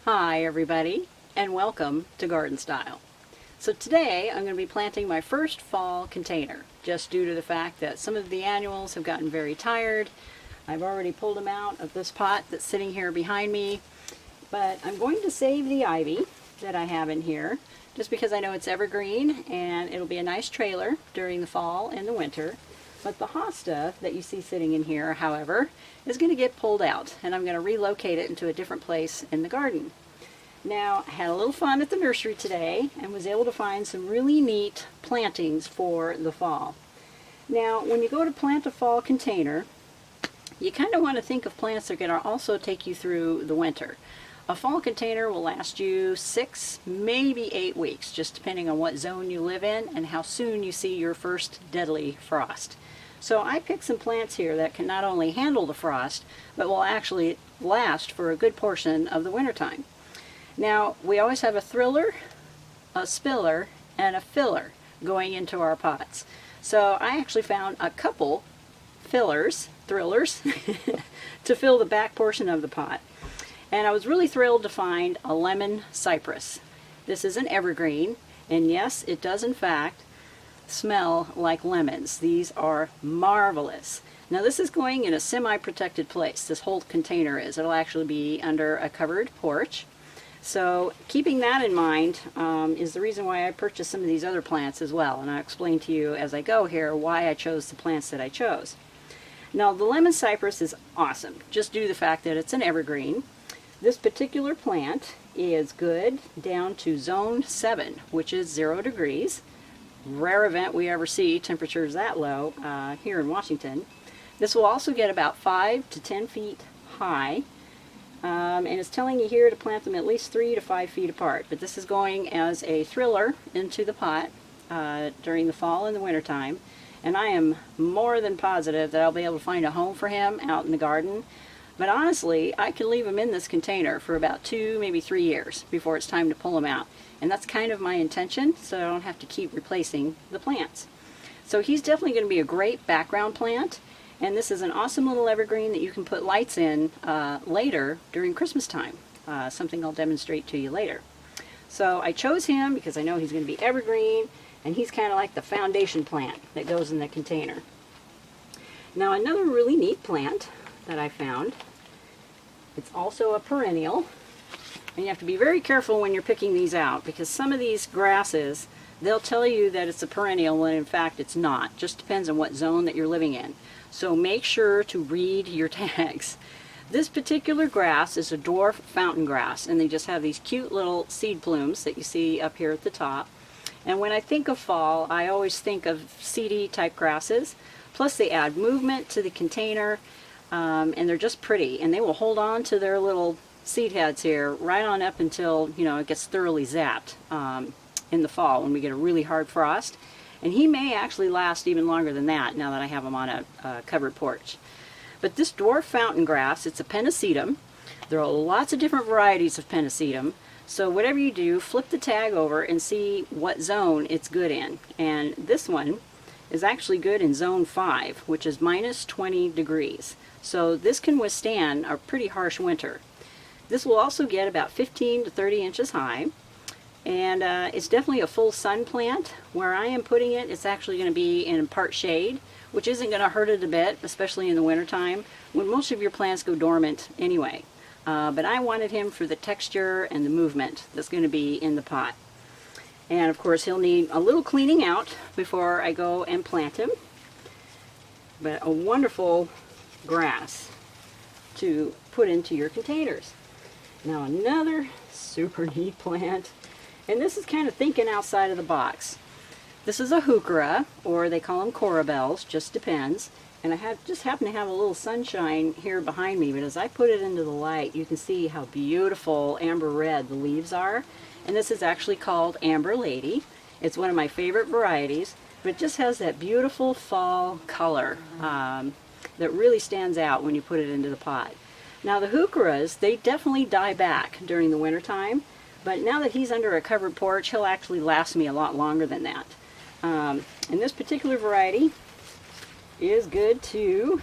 Hi everybody, and welcome to Garden Style. So today I'm going to be planting my first fall container, just due to the fact that some of the annuals have gotten very tired. I've already pulled them out of this pot that's sitting here behind me, but I'm going to save the ivy that I have in here, just because I know it's evergreen and it'll be a nice trailer during the fall and the winter. But the hosta that you see sitting in here, however, is going to get pulled out, and I'm going to relocate it into a different place in the garden. Now, I had a little fun at the nursery today and was able to find some really neat plantings for the fall. Now, when you go to plant a fall container, you kind of want to think of plants that are going to also take you through the winter. A fall container will last you 6, maybe 8 weeks, just depending on what zone you live in and how soon you see your first deadly frost. So I picked some plants here that can not only handle the frost, but will actually last for a good portion of the wintertime. Now, we always have a thriller, a spiller, and a filler going into our pots. So I actually found a couple thrillers, to fill the back portion of the pot. And I was really thrilled to find a lemon cypress. This is an evergreen, and yes, it does in fact smell like lemons. These are marvelous. Now this is going in a semi-protected place. This whole container is. It'll actually be under a covered porch. So keeping that in mind is the reason why I purchased some of these other plants as well. And I'll explain to you as I go here why I chose the plants that I chose. Now the lemon cypress is awesome, just due to the fact that it's an evergreen. This particular plant is good down to zone 7, which is 0 degrees. Rare event we ever see temperatures that low here in Washington. This will also get about 5 to 10 feet high. And it's telling you here to plant them at least 3 to 5 feet apart. But this is going as a thriller into the pot during the fall and the winter time. And I am more than positive that I'll be able to find a home for him out in the garden. But honestly, I can leave him in this container for about 2, maybe 3 years before it's time to pull him out. And that's kind of my intention, so I don't have to keep replacing the plants. So he's definitely going to be a great background plant. And this is an awesome little evergreen that you can put lights in later during Christmas time. Something I'll demonstrate to you later. So I chose him because I know he's going to be evergreen, and he's kind of like the foundation plant that goes in the container. Now another really neat plant that I found, it's also a perennial, and you have to be very careful when you're picking these out, because some of these grasses, they'll tell you that it's a perennial when in fact it's not. Just depends on what zone that you're living in. So make sure to read your tags. This particular grass is a dwarf fountain grass, and they just have these cute little seed plumes that you see up here at the top. And when I think of fall, I always think of seedy type grasses. Plus they add movement to the container, and they're just pretty. And they will hold on to their little seed heads here right on up until, you know, it gets thoroughly zapped in the fall when we get a really hard frost. And he may actually last even longer than that now that I have him on a covered porch. But this dwarf fountain grass, it's a Pennisetum. There are lots of different varieties of Pennisetum. So whatever you do, flip the tag over and see what zone it's good in. And this one is actually good in zone 5, which is minus 20 degrees. So this can withstand a pretty harsh winter. This will also get about 15 to 30 inches high. And it's definitely a full sun plant. Where I am putting it, it's actually going to be in part shade, which isn't going to hurt it a bit, especially in the wintertime, when most of your plants go dormant anyway. But I wanted him for the texture and the movement that's going to be in the pot. And of course he'll need a little cleaning out before I go and plant him. But a wonderful grass to put into your containers. Now another super neat plant. And this is kind of thinking outside of the box. This is a Heuchera, or they call them corabels, just depends. And I just happen to have a little sunshine here behind me, but as I put it into the light, you can see how beautiful amber red the leaves are. And this is actually called Amber Lady. It's one of my favorite varieties, but it just has that beautiful fall color that really stands out when you put it into the pot. Now the Heucheras, they definitely die back during the winter time, but now that he's under a covered porch, he'll actually last me a lot longer than that. And this particular variety is good to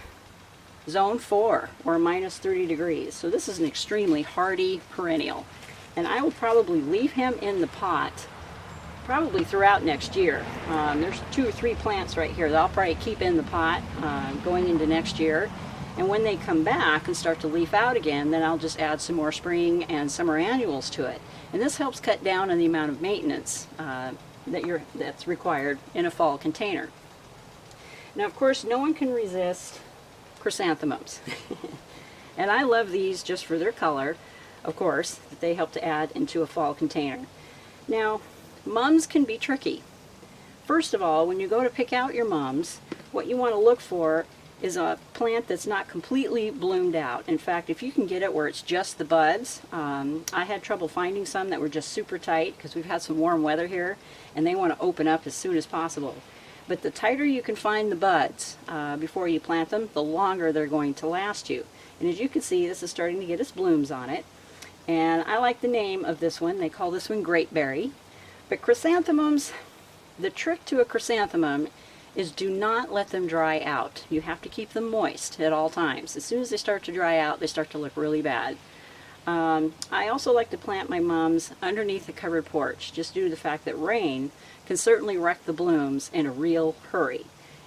zone 4 or minus 30 degrees. So this is an extremely hardy perennial. And I will probably leave him in the pot probably throughout next year. There's 2 or 3 plants right here that I'll probably keep in the pot going into next year. And when they come back and start to leaf out again, then I'll just add some more spring and summer annuals to it. And this helps cut down on the amount of maintenance that's required in a fall container. Now, of course, no one can resist chrysanthemums. And I love these just for their color, of course, that they help to add into a fall container. Now, mums can be tricky. First of all, when you go to pick out your mums, what you want to look for is a plant that's not completely bloomed out. In fact, if you can get it where it's just the buds, I had trouble finding some that were just super tight because we've had some warm weather here and they want to open up as soon as possible. But the tighter you can find the buds before you plant them, the longer they're going to last you. And as you can see, this is starting to get its blooms on it. And I like the name of this one. They call this one Grapeberry. But chrysanthemums, the trick to a chrysanthemum is do not let them dry out. You have to keep them moist at all times. As soon as they start to dry out, they start to look really bad. I also like to plant my mums underneath the covered porch, just due to the fact that rain can certainly wreck the blooms in a real hurry.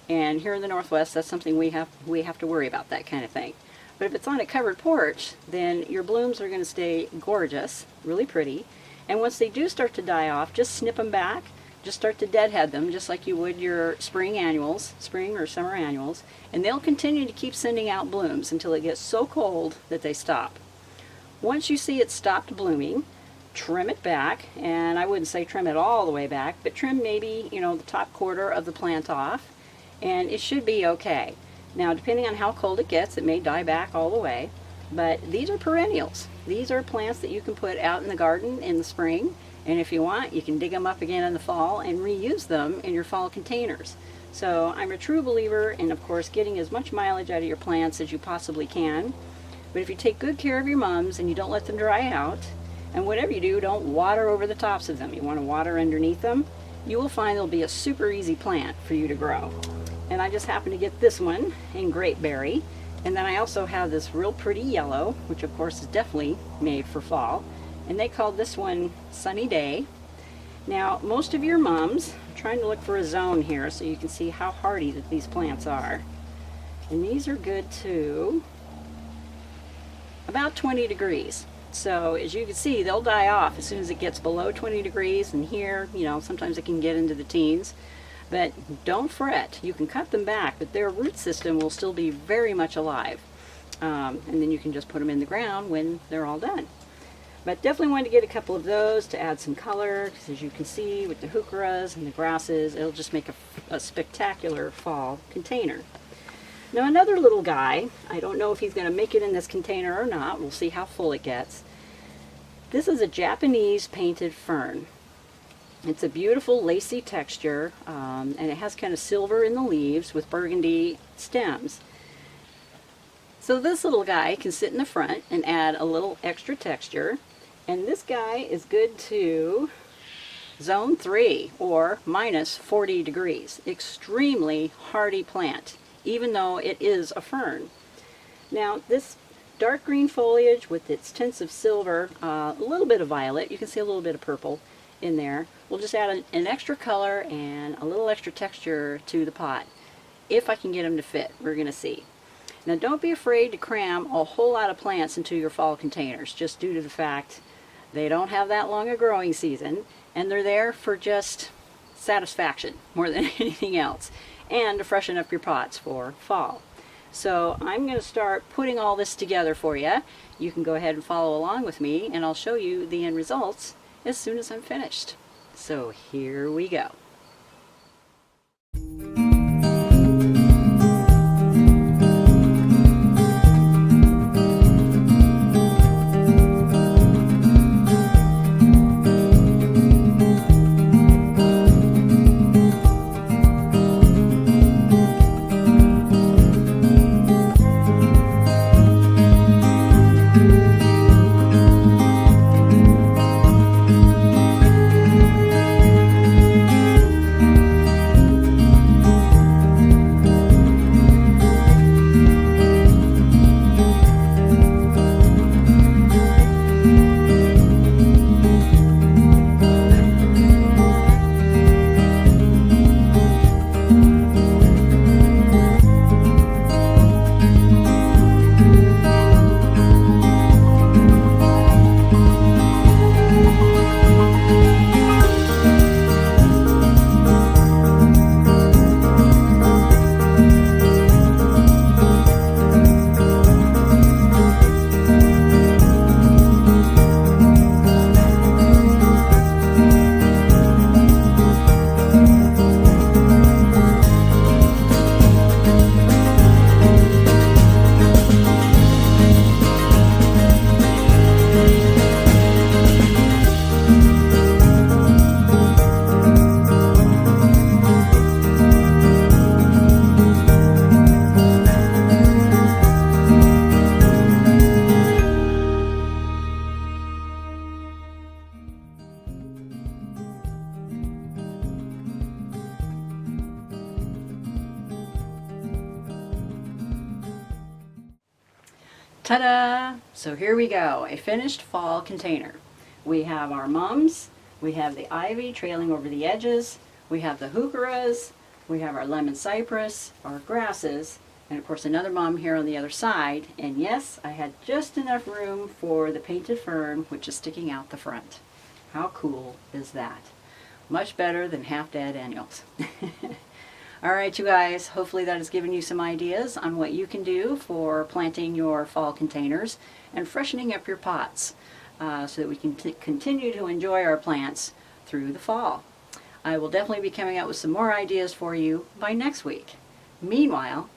And here in the Northwest, that's something we have to worry about, that kind of thing. But if it's on a covered porch, then your blooms are going to stay gorgeous, really pretty. And once they do start to die off, just snip them back. Just start to deadhead them, just like you would your spring annuals, spring or summer annuals, and they'll continue to keep sending out blooms until it gets so cold that they stop. Once you see it stopped blooming, trim it back, and I wouldn't say trim it all the way back, but trim maybe, the top quarter of the plant off, and it should be okay. Now, depending on how cold it gets, it may die back all the way, but these are perennials. These are plants that you can put out in the garden in the spring, and if you want, you can dig them up again in the fall and reuse them in your fall containers. So I'm a true believer in, of course, getting as much mileage out of your plants as you possibly can. But if you take good care of your mums and you don't let them dry out, and whatever you do, don't water over the tops of them. You want to water underneath them. You will find they'll be a super easy plant for you to grow. And I just happen to get this one in Grapeberry. And then I also have this real pretty yellow, which of course is definitely made for fall. And they called this one Sunny Day. Now, most of your mums, I'm trying to look for a zone here so you can see how hardy that these plants are. And these are good to about 20 degrees. So as you can see, they'll die off as soon as it gets below 20 degrees. And here, sometimes it can get into the teens. But don't fret. You can cut them back, but their root system will still be very much alive. And then you can just put them in the ground when they're all done. But definitely wanted to get a couple of those to add some color, because as you can see with the Heucheras and the grasses, it'll just make a spectacular fall container. Now another little guy, I don't know if he's going to make it in this container or not, we'll see how full it gets. This is a Japanese painted fern. It's a beautiful lacy texture, and it has kind of silver in the leaves with burgundy stems. So this little guy can sit in the front and add a little extra texture. And this guy is good to zone 3 or minus 40 degrees. Extremely hardy plant, even though it is a fern. Now this dark green foliage with its tints of silver, a little bit of violet, you can see a little bit of purple in there. We'll just add an extra color and a little extra texture to the pot. If I can get them to fit, we're going to see. Now don't be afraid to cram a whole lot of plants into your fall containers, just due to the fact they don't have that long a growing season, and they're there for just satisfaction more than anything else, and to freshen up your pots for fall. So I'm going to start putting all this together for you. You can go ahead and follow along with me, and I'll show you the end results as soon as I'm finished. So here we go. Ta-da! So here we go, a finished fall container. We have our mums, we have the ivy trailing over the edges, we have the heucheras, we have our lemon cypress, our grasses, and of course another mum here on the other side. And yes, I had just enough room for the painted fern, which is sticking out the front. How cool is that? Much better than half-dead annuals. All right, you guys, hopefully that has given you some ideas on what you can do for planting your fall containers and freshening up your pots so that we can continue to enjoy our plants through the fall. I will definitely be coming out with some more ideas for you by next week. Meanwhile,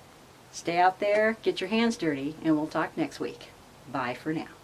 stay out there, get your hands dirty, and we'll talk next week. Bye for now.